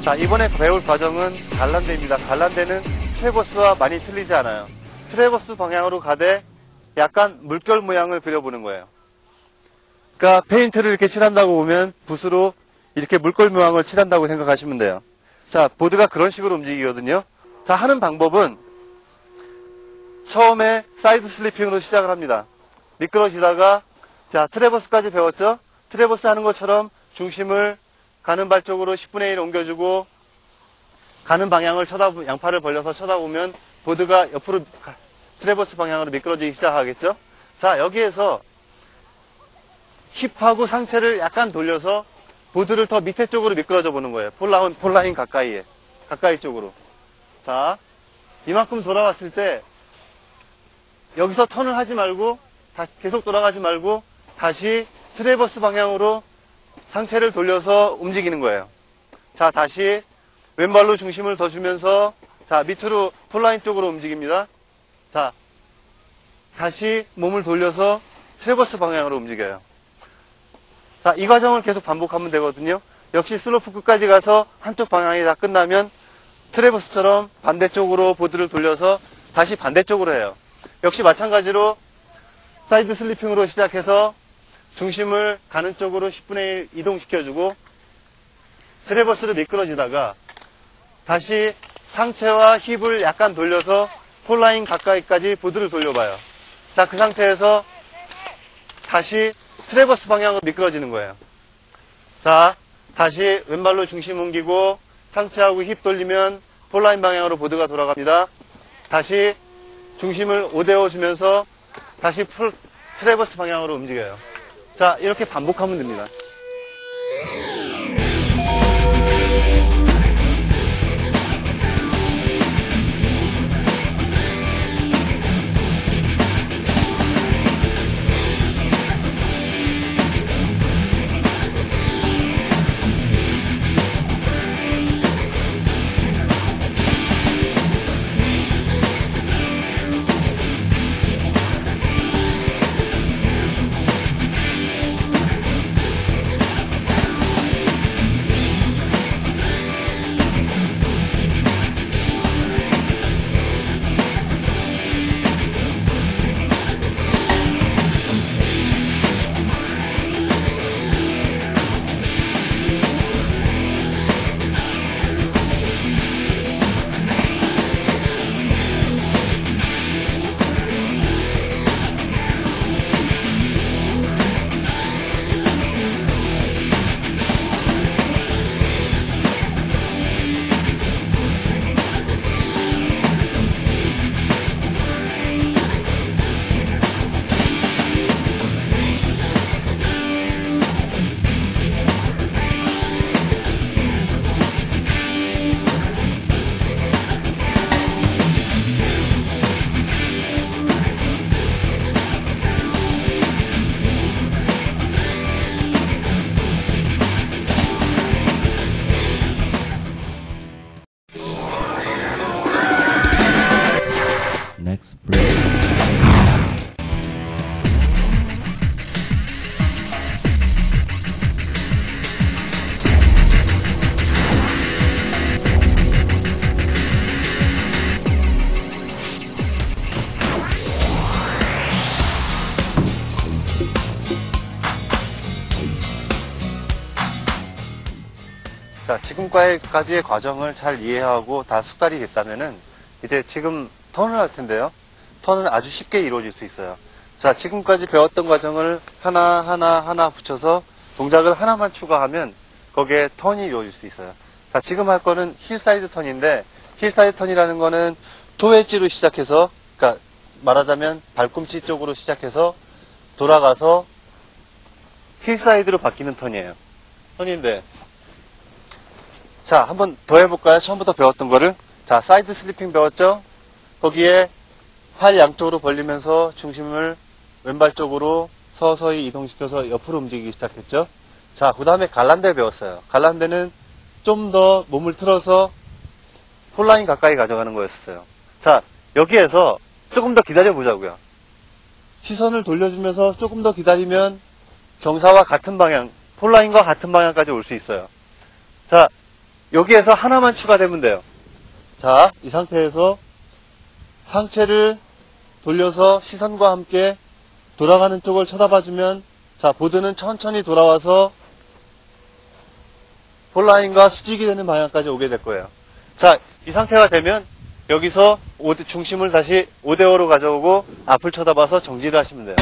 [SPEAKER 2] 자, 이번에 배울 과정은 갈란데입니다. 갈란데는 트래버스와 많이 틀리지 않아요. 트래버스 방향으로 가되 약간 물결 모양을 그려보는 거예요. 그러니까 페인트를 이렇게 칠한다고 보면 붓으로 이렇게 물결 모양을 칠한다고 생각하시면 돼요. 자, 보드가 그런 식으로 움직이거든요. 자, 하는 방법은 처음에 사이드 슬리핑으로 시작을 합니다. 미끄러지다가, 자, 트래버스까지 배웠죠? 트래버스 하는 것처럼 중심을 가는 발 쪽으로 10분의 1 옮겨주고, 가는 방향을 양팔을 벌려서 쳐다보면 보드가 옆으로 트래버스 방향으로 미끄러지기 시작하겠죠? 자, 여기에서 힙하고 상체를 약간 돌려서 보드를 더 밑에 쪽으로 미끄러져 보는 거예요. 폴라인 가까이 쪽으로. 자, 이만큼 돌아왔을 때 여기서 턴을 하지 말고 계속 돌아가지 말고 다시 트래버스 방향으로 상체를 돌려서 움직이는 거예요. 자, 다시 왼발로 중심을 더 주면서 자, 밑으로 폴라인 쪽으로 움직입니다. 자, 다시 몸을 돌려서 트래버스 방향으로 움직여요. 자, 이 과정을 계속 반복하면 되거든요. 역시 슬로프 끝까지 가서 한쪽 방향이 다 끝나면 트래버스처럼 반대쪽으로 보드를 돌려서 다시 반대쪽으로 해요. 역시 마찬가지로 사이드 슬리핑으로 시작해서 중심을 가는 쪽으로 10분의 1 이동시켜주고 트래버스를 미끄러지다가 다시 상체와 힙을 약간 돌려서 폴라인 가까이까지 보드를 돌려봐요. 자, 그 상태에서 다시 트래버스 방향으로 미끄러지는 거예요. 자, 다시 왼발로 중심 옮기고 상체하고 힙 돌리면 폴라인 방향으로 보드가 돌아갑니다. 다시 중심을 5대5 주면서 다시 트래버스 방향으로 움직여요. 자, 이렇게 반복하면 됩니다.
[SPEAKER 1] Next break.
[SPEAKER 2] 자, 지금까지의 과정을 잘 이해하고 다 숙달이 됐다면은 이제 지금 턴을 할 텐데요. 턴은 아주 쉽게 이루어질 수 있어요. 자, 지금까지 배웠던 과정을 하나 붙여서 동작을 하나만 추가하면 거기에 턴이 이루어질 수 있어요. 자, 지금 할 거는 힐사이드 턴인데 힐사이드 턴이라는 거는 토웨지로 시작해서, 그러니까 말하자면 발꿈치 쪽으로 시작해서 돌아가서 힐사이드로 바뀌는 턴이에요. 턴인데 자, 한번 더 해볼까요? 처음부터 배웠던 거를. 자, 사이드 슬리핑 배웠죠? 거기에 팔 양쪽으로 벌리면서 중심을 왼발 쪽으로 서서히 이동시켜서 옆으로 움직이기 시작했죠? 자, 그 다음에 갈란데 배웠어요. 갈란데는 좀 더 몸을 틀어서 폴라인 가까이 가져가는 거였어요. 자, 여기에서 조금 더 기다려보자고요. 시선을 돌려주면서 조금 더 기다리면 경사와 같은 방향, 폴라인과 같은 방향까지 올 수 있어요. 자, 여기에서 하나만 추가되면 돼요. 자, 이 상태에서 상체를 돌려서 시선과 함께 돌아가는 쪽을 쳐다봐주면, 자, 보드는 천천히 돌아와서 폴라인과 수직이 되는 방향까지 오게 될 거예요. 자, 이 상태가 되면 여기서 중심을 다시 5대5로 가져오고 앞을 쳐다봐서 정지를 하시면 돼요.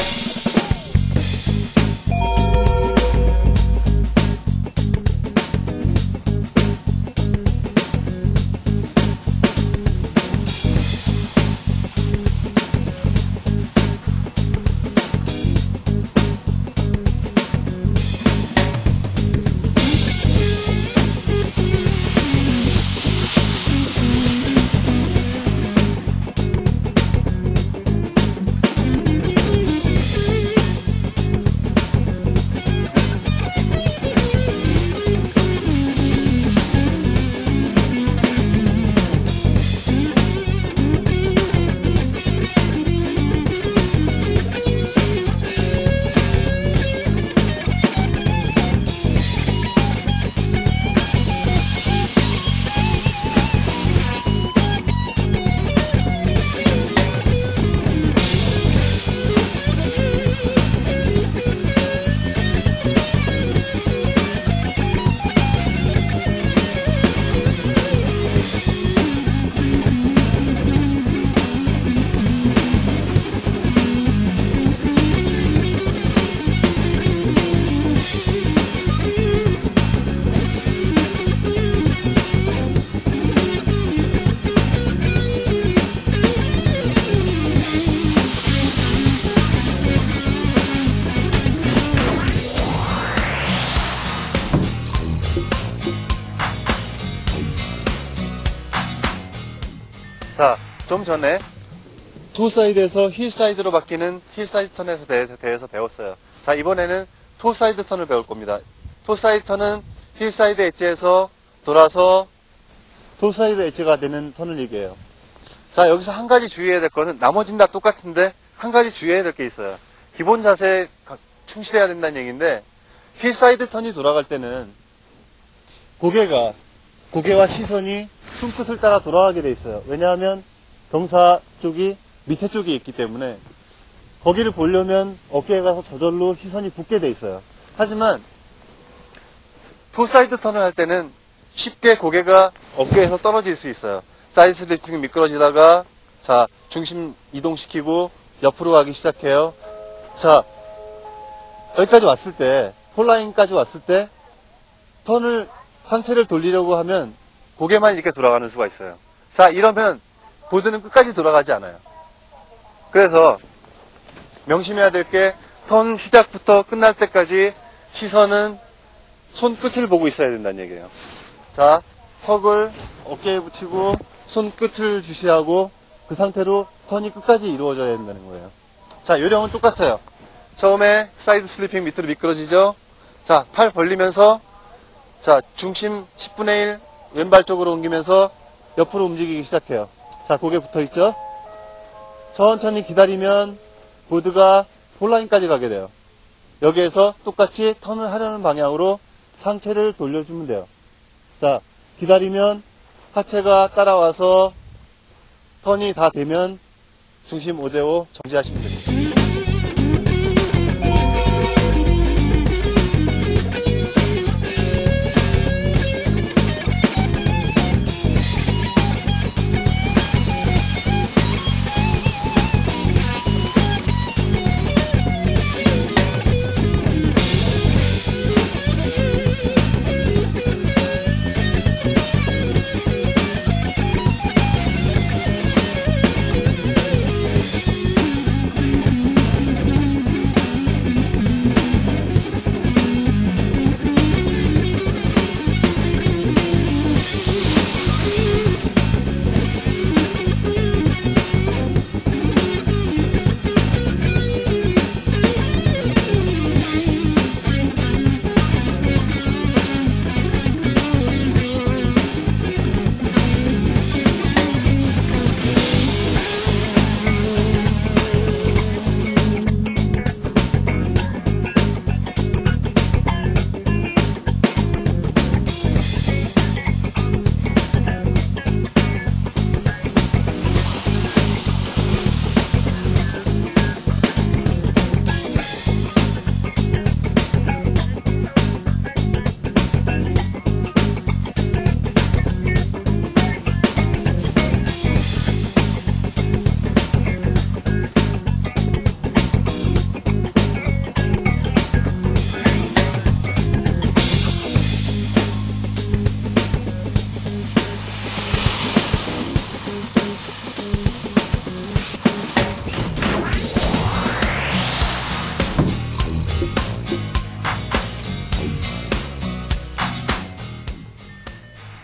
[SPEAKER 2] 자, 좀 전에 투 사이드에서 힐 사이드로 바뀌는 힐 사이드 턴에 대해서 배웠어요. 자, 이번에는 토 사이드 턴을 배울 겁니다. 토 사이드 턴은 힐 사이드 엣지에서 돌아서 토 사이드 엣지가 되는 턴을 얘기해요. 자, 여기서 한 가지 주의해야 될 거는 나머지는 다 똑같은데 한 가지 주의해야 될 게 있어요. 기본 자세에 충실해야 된다는 얘기인데 힐 사이드 턴이 돌아갈 때는 고개와 시선이 손끝을 따라 돌아가게 돼 있어요. 왜냐하면 경사 쪽이 밑에 쪽에 있기 때문에 거기를 보려면 어깨에 가서 저절로 시선이 붙게 돼 있어요. 하지만 토 사이드 턴을 할 때는 쉽게 고개가 어깨에서 떨어질 수 있어요. 사이드 슬리핑이 미끄러지다가 자, 중심 이동시키고 옆으로 가기 시작해요. 자, 여기까지 왔을 때 폴라인까지 왔을 때 턴을 상체를 돌리려고 하면 고개만 이렇게 돌아가는 수가 있어요. 자, 이러면 보드는 끝까지 돌아가지 않아요. 그래서 명심해야 될 게 턴 시작부터 끝날 때까지 시선은 손끝을 보고 있어야 된다는 얘기예요. 자, 턱을 어깨에 붙이고 손끝을 주시하고 그 상태로 턴이 끝까지 이루어져야 된다는 거예요. 자, 요령은 똑같아요. 처음에 사이드 슬리핑 밑으로 미끄러지죠. 자, 팔 벌리면서 자, 중심 10분의 1 왼발 쪽으로 옮기면서 옆으로 움직이기 시작해요. 자, 고개 붙어 있죠? 천천히 기다리면 보드가 폴라인까지 가게 돼요. 여기에서 똑같이 턴을 하려는 방향으로 상체를 돌려주면 돼요. 자, 기다리면 하체가 따라와서 턴이 다 되면 중심 5대5 정지하시면 됩니다.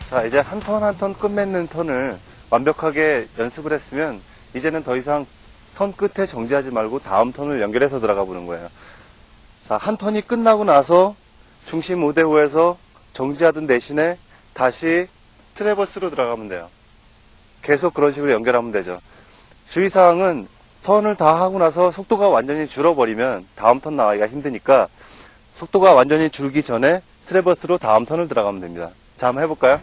[SPEAKER 2] 자, 이제 한 턴 한 턴 끝맺는 턴을 완벽하게 연습을 했으면 이제는 더 이상 턴 끝에 정지하지 말고 다음 턴을 연결해서 들어가 보는 거예요. 자, 한 턴이 끝나고 나서 중심 5대5에서 정지하던 대신에 다시 트래버스로 들어가면 돼요. 계속 그런 식으로 연결하면 되죠. 주의사항은 턴을 다 하고 나서 속도가 완전히 줄어버리면 다음 턴 나가기가 힘드니까 속도가 완전히 줄기 전에 트래버스로 다음 턴을 들어가면 됩니다. 자, 한번 해볼까요?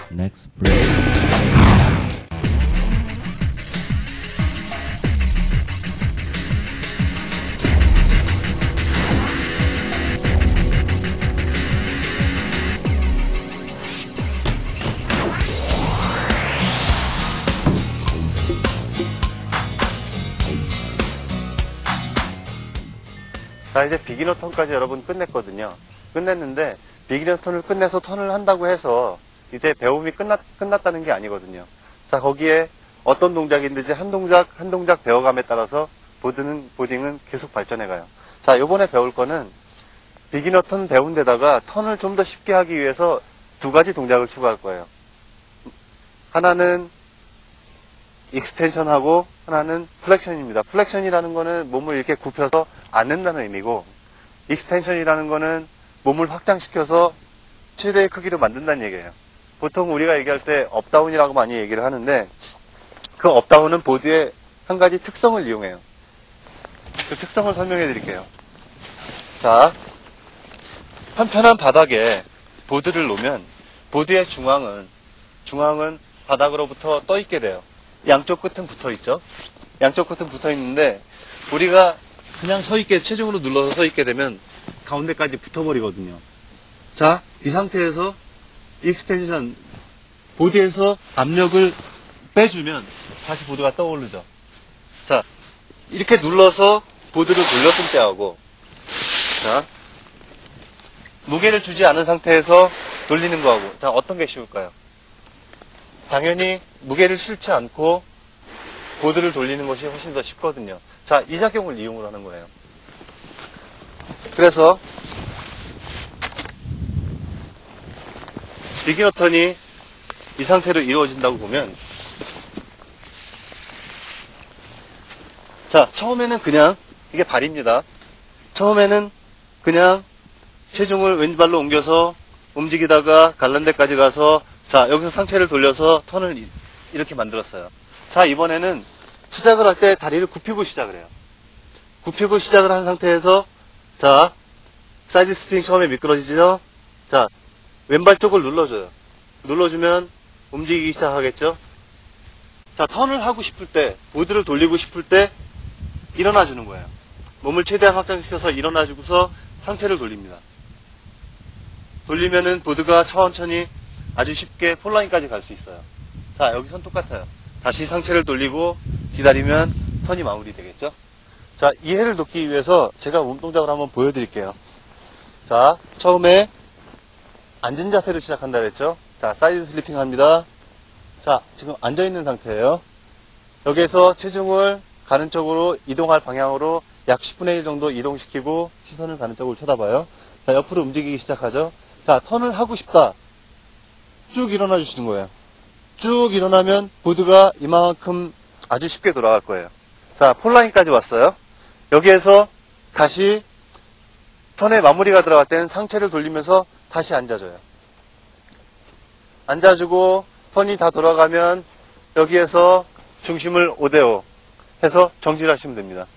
[SPEAKER 1] Next break.
[SPEAKER 2] 자, 이제 비기너 턴까지 여러분 끝냈거든요. 끝냈는데 비기너 턴을 끝내서 턴을 한다고 해서 이제 배움이 끝났다는 게 아니거든요. 자, 거기에 어떤 동작인지 한 동작 배워감에 따라서 보딩은 계속 발전해가요. 자, 요번에 배울 거는 비기너 턴 배운 데다가 턴을 좀 더 쉽게 하기 위해서 두 가지 동작을 추가할 거예요. 하나는 익스텐션하고 하나는 플렉션입니다. 플렉션이라는 거는 몸을 이렇게 굽혀서 앉는다는 의미고, 익스텐션이라는 거는 몸을 확장시켜서 최대의 크기로 만든다는 얘기예요. 보통 우리가 얘기할 때 업다운이라고 많이 얘기를 하는데, 그 업다운은 보드의 한 가지 특성을 이용해요. 그 특성을 설명해 드릴게요. 자, 편편한 바닥에 보드를 놓으면 보드의 중앙은 바닥으로부터 떠 있게 돼요. 양쪽 끝은 붙어 있죠. 양쪽 끝은 붙어 있는데 우리가 그냥 서 있게, 체중으로 눌러서 서 있게 되면 가운데까지 붙어버리거든요. 자, 이 상태에서 익스텐션, 보드에서 압력을 빼주면 다시 보드가 떠오르죠. 자, 이렇게 눌러서 보드를 돌렸을 때하고, 자, 무게를 주지 않은 상태에서 돌리는 거하고, 자, 어떤 게 쉬울까요? 당연히 무게를 실지 않고 보드를 돌리는 것이 훨씬 더 쉽거든요. 자, 이 작용을 이용을 하는 거예요. 그래서 비기너 턴이 이 상태로 이루어진다고 보면, 자, 처음에는 그냥, 이게 발입니다. 처음에는 그냥 체중을 왼발로 옮겨서 움직이다가 갈란데까지 가서, 자, 여기서 상체를 돌려서 턴을 이렇게 만들었어요. 자, 이번에는 시작을 할 때 다리를 굽히고 시작을 해요. 굽히고 시작을 한 상태에서, 자, 사이드 스프링 처음에 미끄러지죠? 자, 왼발 쪽을 눌러줘요. 눌러주면 움직이기 시작하겠죠? 자, 턴을 하고 싶을 때, 보드를 돌리고 싶을 때 일어나 주는 거예요. 몸을 최대한 확장시켜서 일어나 주고서 상체를 돌립니다. 돌리면은 보드가 천천히 아주 쉽게 폴라인까지 갈 수 있어요. 자, 여기선 똑같아요. 다시 상체를 돌리고 기다리면 턴이 마무리되겠죠? 자, 이해를 돕기 위해서 제가 몸 동작을 한번 보여드릴게요. 자, 처음에 앉은 자세로 시작한다 그랬죠? 자, 사이드 슬리핑 합니다. 자, 지금 앉아있는 상태예요. 여기에서 체중을 가는 쪽으로 이동할 방향으로 약 10분의 1 정도 이동시키고 시선을 가는 쪽으로 쳐다봐요. 자, 옆으로 움직이기 시작하죠. 자, 턴을 하고 싶다. 쭉 일어나 주시는 거예요. 쭉 일어나면 보드가 이만큼 아주 쉽게 돌아갈 거예요. 자, 폴라인까지 왔어요. 여기에서 다시 턴의 마무리가 들어갈 때는 상체를 돌리면서 다시 앉아줘요. 앉아주고 턴이 다 돌아가면 여기에서 중심을 5대5 해서 정지를 하시면 됩니다.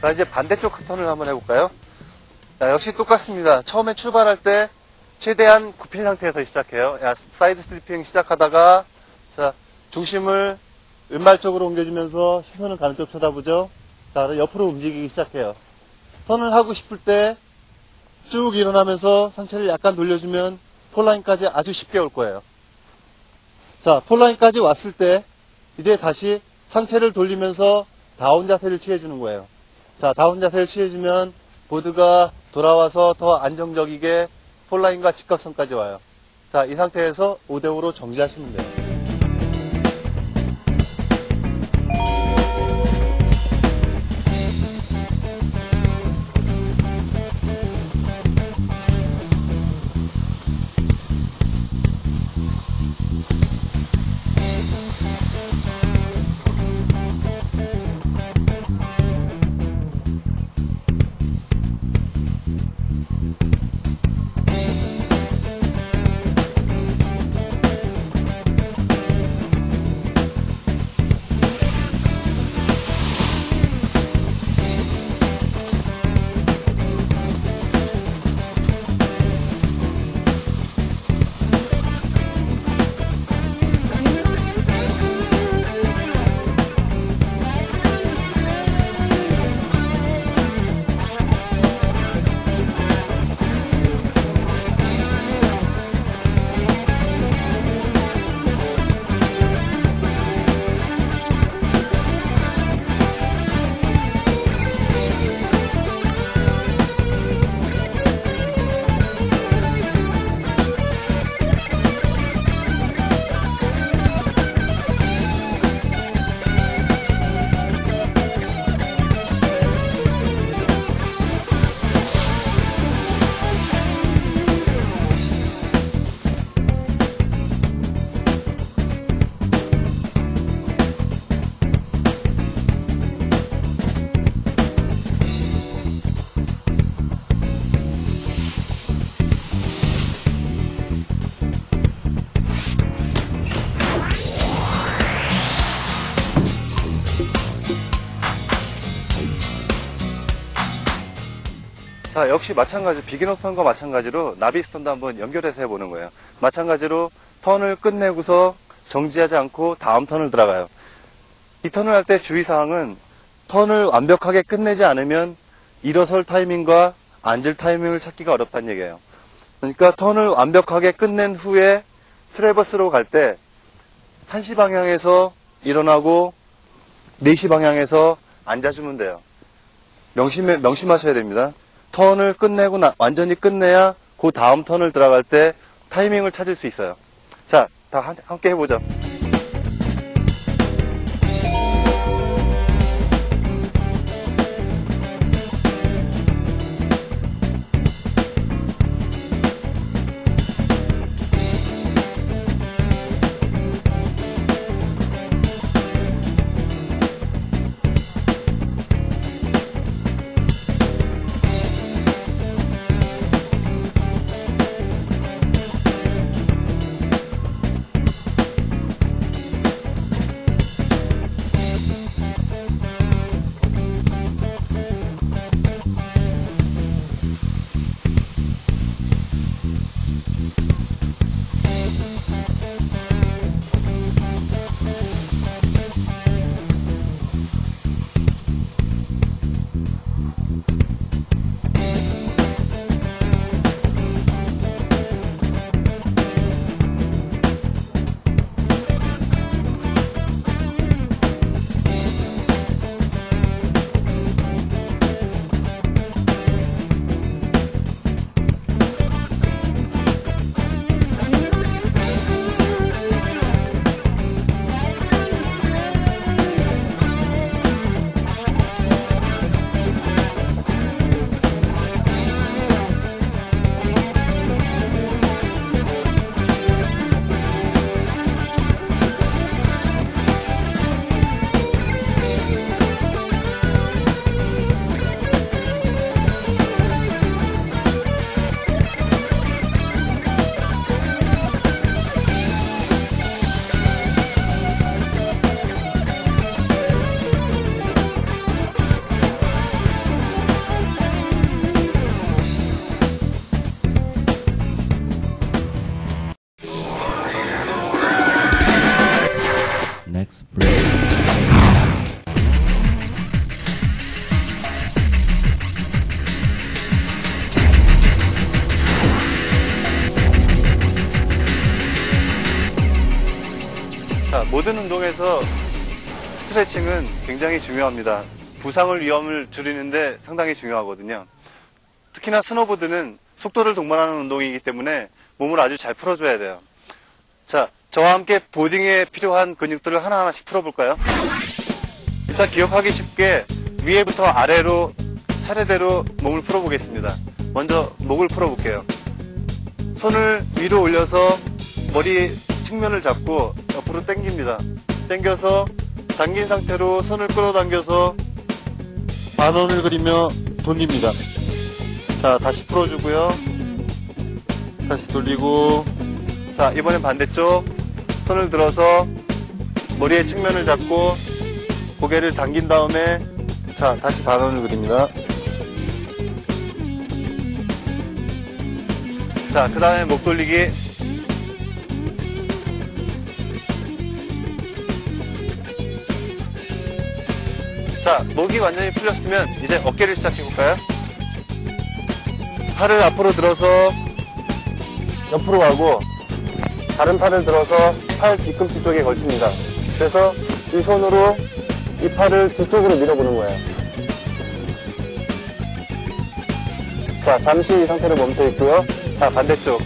[SPEAKER 2] 자, 이제 반대쪽 턴을 한번 해볼까요? 자, 역시 똑같습니다. 처음에 출발할 때 최대한 굽힌 상태에서 시작해요. 사이드 스트리핑 시작하다가, 자, 중심을 왼발 쪽으로 옮겨주면서 시선을 가는 쪽 쳐다보죠. 자, 옆으로 움직이기 시작해요. 턴을 하고 싶을 때 쭉 일어나면서 상체를 약간 돌려주면 폴라인까지 아주 쉽게 올 거예요. 자, 폴라인까지 왔을 때 이제 다시 상체를 돌리면서 다운 자세를 취해주는 거예요. 자, 다운 자세를 취해주면 보드가 돌아와서 더 안정적이게 폴라인과 직각선까지 와요. 자, 이 상태에서 5대5로 정지하시면 돼요. 자, 역시 마찬가지, 비기너 턴과 마찬가지로 나비스턴도 한번 연결해서 해보는 거예요. 마찬가지로 턴을 끝내고서 정지하지 않고 다음 턴을 들어가요. 이 턴을 할 때 주의사항은 턴을 완벽하게 끝내지 않으면 일어설 타이밍과 앉을 타이밍을 찾기가 어렵다는 얘기예요. 그러니까 턴을 완벽하게 끝낸 후에 트래버스로 갈 때 1시 방향에서 일어나고 4시 방향에서 앉아주면 돼요. 명심하셔야 됩니다. 턴을 끝내고 완전히 끝내야 그 다음 턴을 들어갈 때 타이밍을 찾을 수 있어요. 자, 다 함께 해보죠.
[SPEAKER 1] Next break.
[SPEAKER 2] 자, 모든 운동에서 스트레칭은 굉장히 중요합니다. 부상을 위험을 줄이는데 상당히 중요하거든요. 특히나 스노보드는 속도를 동반하는 운동이기 때문에 몸을 아주 잘 풀어줘야 돼요. 자, 저와 함께 보딩에 필요한 근육들을 하나하나씩 풀어볼까요? 일단 기억하기 쉽게 위에부터 아래로 차례대로 몸을 풀어보겠습니다. 먼저 목을 풀어볼게요. 손을 위로 올려서 머리 측면을 잡고 옆으로 당깁니다. 당겨서 당긴 상태로 손을 끌어당겨서 반원을 그리며 돌립니다. 자, 다시 풀어주고요. 다시 돌리고, 자, 이번엔 반대쪽 손을 들어서 머리의 측면을 잡고 고개를 당긴 다음에, 자, 다시 반원을 그립니다. 자, 그 다음에 목 돌리기. 자, 목이 완전히 풀렸으면 이제 어깨를 시작해볼까요? 팔을 앞으로 들어서 옆으로 가고 다른 팔을 들어서 팔 뒤꿈치 쪽에 걸칩니다. 그래서 이 손으로 이 팔을 뒤쪽으로 밀어보는 거예요. 자, 잠시 이 상태로 멈춰 있고요. 자, 반대쪽.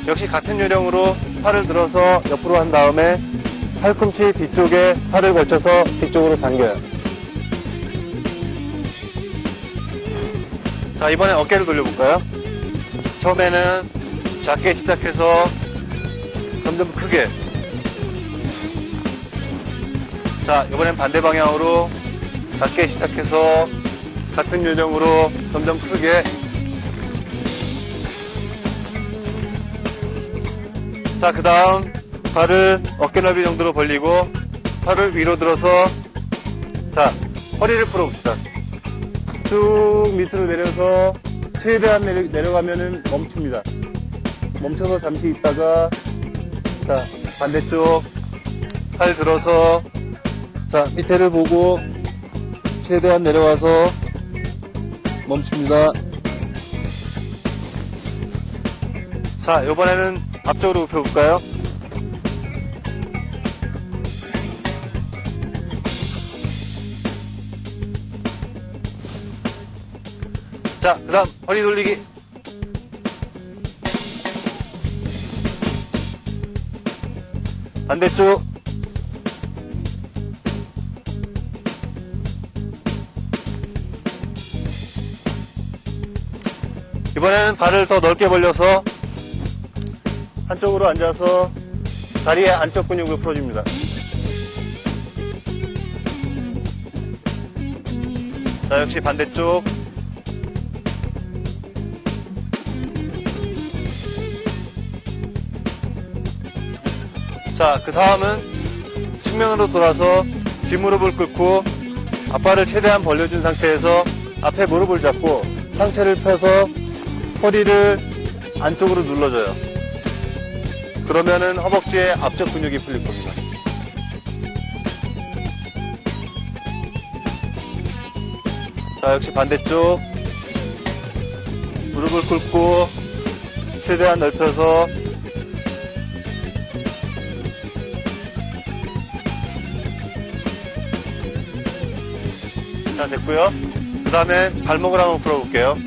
[SPEAKER 2] 역시 같은 요령으로 팔을 들어서 옆으로 한 다음에 팔꿈치 뒤쪽에 팔을 걸쳐서 뒤쪽으로 당겨요. 자, 이번엔 어깨를 돌려볼까요? 처음에는 작게 시작해서 점점 크게. 자, 이번엔 반대 방향으로 작게 시작해서 같은 요령으로 점점 크게. 자, 그 다음 발을 어깨 넓이 정도로 벌리고 팔을 위로 들어서, 자, 허리를 풀어봅시다. 쭉 밑으로 내려서 최대한 내려가면은 멈춥니다. 멈춰서 잠시 있다가, 자, 반대쪽 팔 들어서, 자, 밑에를 보고 최대한 내려와서 멈춥니다. 자, 이번에는 앞쪽으로 펴볼까요? 자, 그 다음 허리 돌리기. 반대쪽. 이번에는 발을 더 넓게 벌려서 한쪽으로 앉아서 다리의 안쪽 근육을 풀어줍니다. 자, 역시 반대쪽. 자, 그 다음은 측면으로 돌아서 뒷무릎을 꿇고 앞발을 최대한 벌려준 상태에서 앞에 무릎을 잡고 상체를 펴서 허리를 안쪽으로 눌러줘요. 그러면은 허벅지의 앞쪽 근육이 풀릴 겁니다. 자, 역시 반대쪽. 무릎을 꿇고 최대한 넓혀서 자, 됐고요. 그 다음에 발목을 한번 풀어볼게요.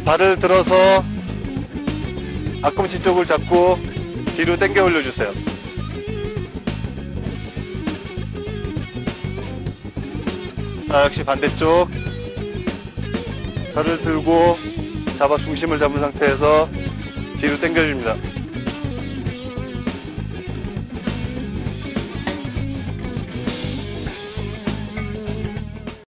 [SPEAKER 2] 발을 들어서 앞꿈치 쪽을 잡고 뒤로 당겨 올려주세요. 자, 역시 반대쪽. 발을 들고 중심을 잡은 상태에서 뒤로 당겨줍니다.